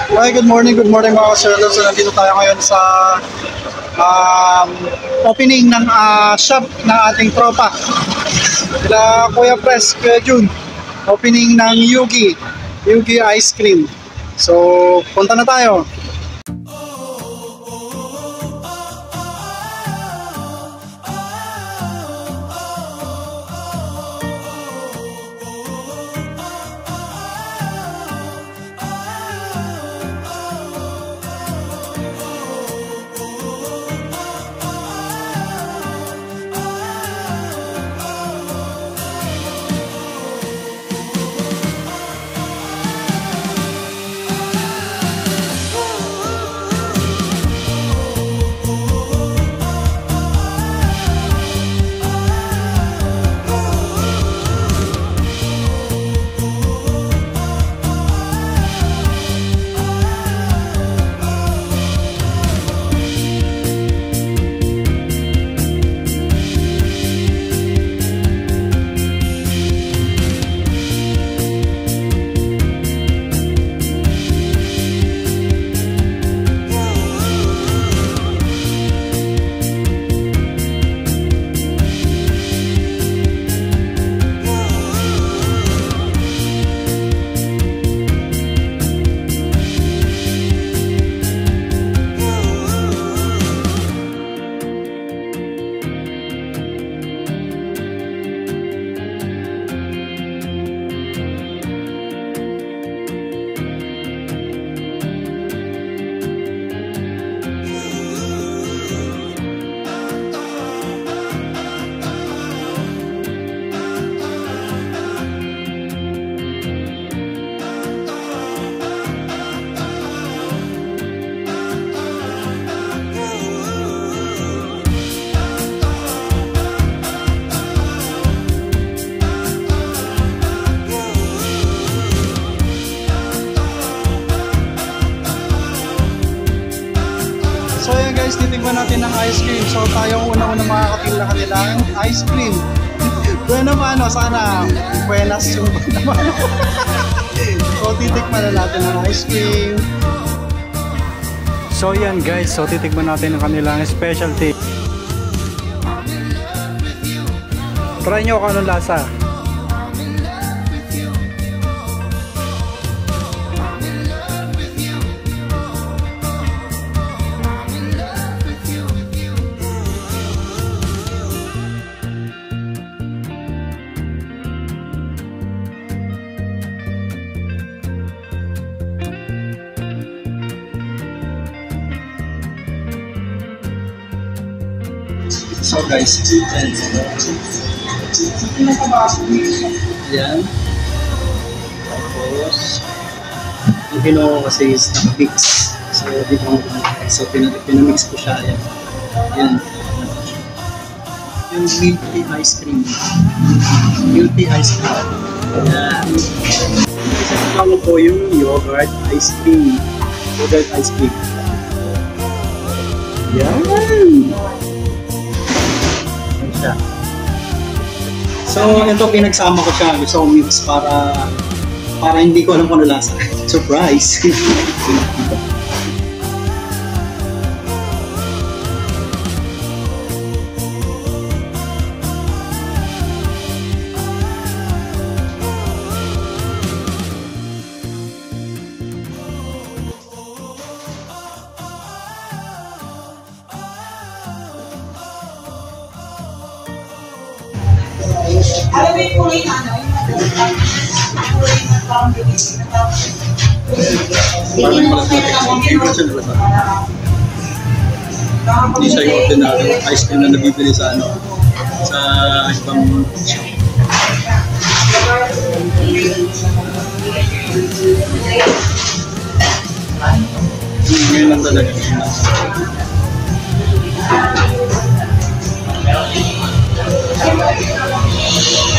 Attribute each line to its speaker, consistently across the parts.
Speaker 1: Hi, good morning mga ka-sirlos. So, nandito tayo ngayon sa opening ng shop ng ating tropa. Sila Kuya Pres, Kuya Jun. Opening ng Yugi Ice Cream. So, punta na tayo. So ayan guys, titigman natin ng ice cream. So tayo una-una makakapila kanilang ice cream. Bueno mano, sana buenas yung naman. So titikman na natin ng ice cream. So yan guys, so titikman natin ng kanilang specialty. Try nyo kung anong lasa. So guys, yan. Tapos ang ginawa ko kasi is naka-mix. So di ba so pinamix ko siya. Yan. Yung milky ice cream. Milky ice cream. Yan. Isa ko po yung yogurt ice cream. Yogurt ice cream. Yan. So, ito pinagsama ko siya. Gusto ko mix para hindi ko alam kung ano lasa. Surprise!
Speaker 2: Alam mo yung kulay na ano, yung kulay na combination.
Speaker 1: Hindi siya yung ordinary ice cream na nabibili sa ibang shop. Ngayon lang talaga.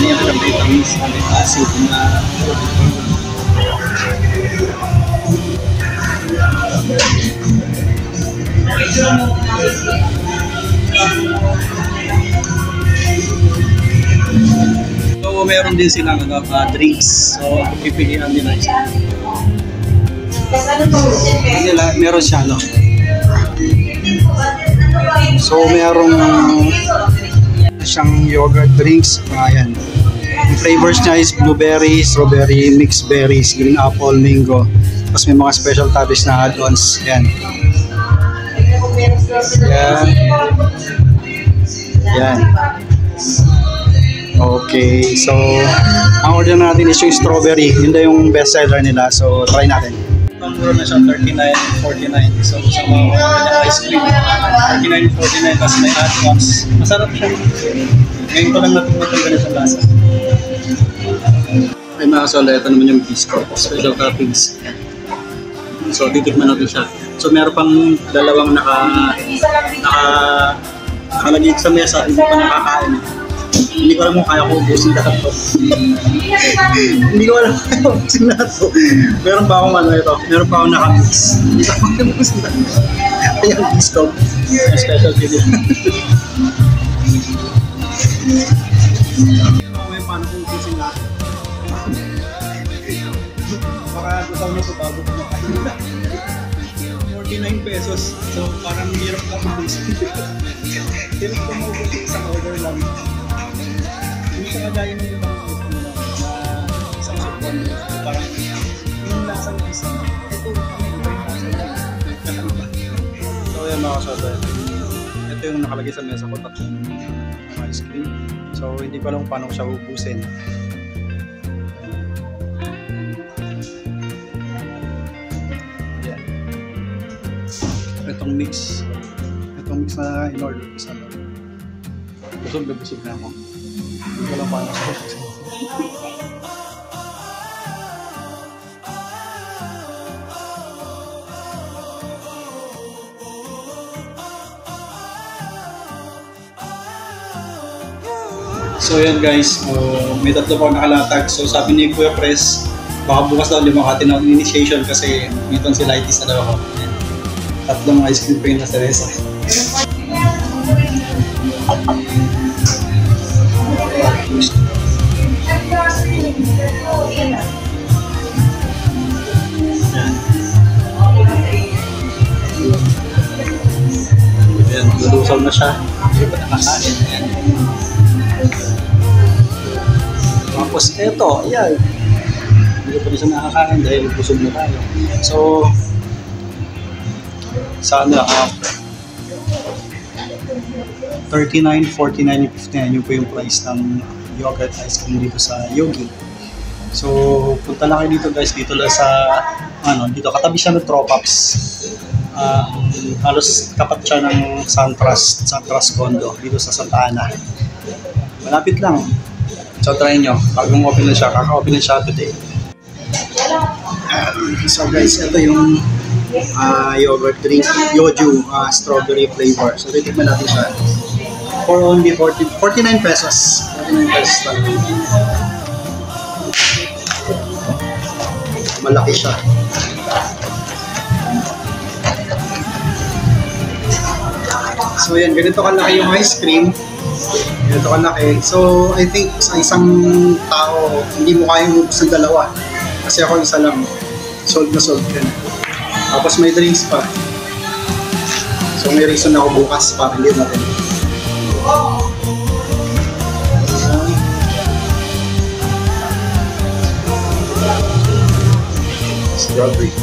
Speaker 1: Ini yang ada vitamins, ada acid na So meron din silang drinks. So pipilian nila isa. Nila, meron siya, no? So, merong siyang yogurt drinks. Ayan. Yung flavors niya is blueberry, strawberry, mixed berries, green apple, mango. Tapos may mga special toppings na add-ons. Ayan. Ayan. Ayan. Okay, so ang order natin is yung strawberry. Yun na yung best seller nila. So, try natin. Ang mura na siya, 39.49. So, sa mga ice cream, 39.49 kasi may add-ons. Masarap siya. Ngayon ko lang natutunan ganitong lasa. Ay mga kasala, ito naman yung biscuit. Special toppings. So, titikman natin siya. So, meron pang dalawang nakalagay sa mesa. Hindi pa nakakain. Hindi ko alam kung kaya ko ubusin lahat to. Hindi ko alam kung kaya ko ubusin lahat to. Meron pa akong ito. Meron pa akong nakamix. Hindi ko alam kung ubusin lahat. Ayan, biscuit. Special video. Paano kung ubusin lahat? Baka gusto mo ito bago kumakain. 49 pesos. So, parang hirap ka ubusin. Hirap ka ubusin isang order lang. Hindi ka kagaya ng ibang isang support. Parang yung lasang isa. Ito, iba yung lasang kakaiba. So, yan mga kasada. Ito yung nakalagay sa mesa ko. Tatlong ice cream. So, hindi ko alam paano siya ubusin. Yan. Itong mix na in-order ko sa loob. Busog na ako. Hindi ko lang paano siya ubusin. So yan guys, may tatlo pa nakalatag. So sabi ni Kuya Pres, baka bukas daw limakati ng initiation kasi itong si Lighties na daw ako. Yan. Tatlong ice cream pa yun na sa Reza. Yan, lulusaw na siya. Hindi pa nakakain. Yan. Tapos eto, ayan. Hindi pa rin siya nakakain dahil busog na tayo. So, sana 39, 49, 59 yun po yung price ng yogurt ice cream dito sa Yogi. So, punta lang kayo dito guys, dito lang sa, dito katabi siya ng Tropaps. Halos kapat siya ng Suntrust Condo dito sa Santa Ana. Malapit lang. So, try nyo. Bagong open na siya. Kaka-open na siya today. So guys, ito yung yogurt drink, Yoju strawberry flavor. So, titikman natin siya. For only 49 pesos. 49 pesos lang. Malaki siya. So yan, ganito kalaki yung ice cream. Ganito kalaki. So I think sa isang tao, hindi mo kayang ubus ng dalawa. Kasi ako isa lang. Sold na sold yan. Tapos may drinks pa. So may reason ako bukas para hindi natin. Strawberry.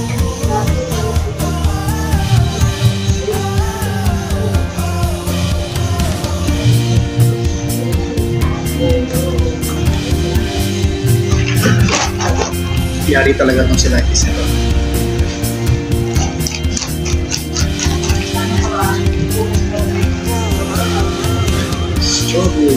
Speaker 1: Yari talaga itong sila is ito. Strawberry.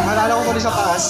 Speaker 1: Malala ko tuloy sa taas.